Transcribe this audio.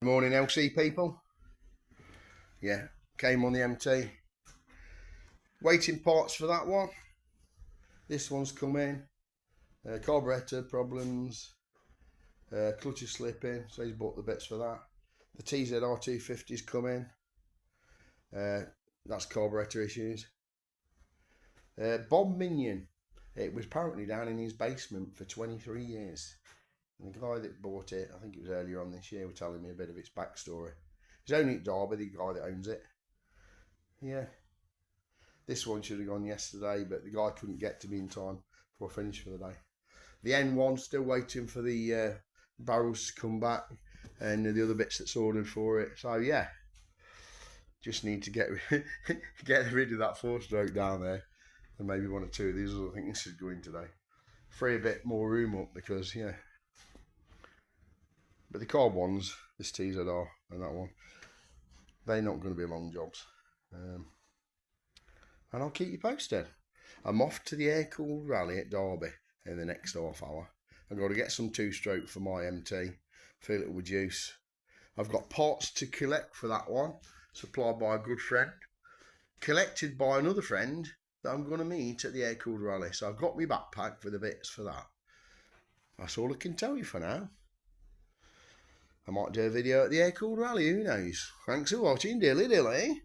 Good morning, LC people. Yeah, came on the MT. Waiting parts for that one. This one's come in. Carburetor problems. Clutch is slipping, so he's bought the bits for that. The TZR 250's come in. That's carburetor issues. Bob Minion. It was apparently down in his basement for 23 years. And the guy that bought it, I think it was earlier on this year, was telling me a bit of its backstory. He's only at Derby, the guy that owns it. Yeah. This one should have gone yesterday, but the guy couldn't get to me in time before I finished for the day. The N1, still waiting for the barrels to come back and the other bits that's ordered for it. So, yeah, just need to get get rid of that 4-stroke down there and maybe one or two of these. I think this is going today. Free a bit more room up because, yeah. But the carb ones, this TZR and that one, they're not going to be long jobs. And I'll keep you posted. I'm off to the air-cooled rally at Derby in the next half hour. I've got to get some 2-stroke for my MT, fill it with juice. I've got parts to collect for that one, supplied by a good friend, collected by another friend that I'm going to meet at the air-cooled rally. So I've got my backpack for the bits for that. That's all I can tell you for now. I might do a video at the air-cooled rally, who knows? Thanks for watching, dilly dilly.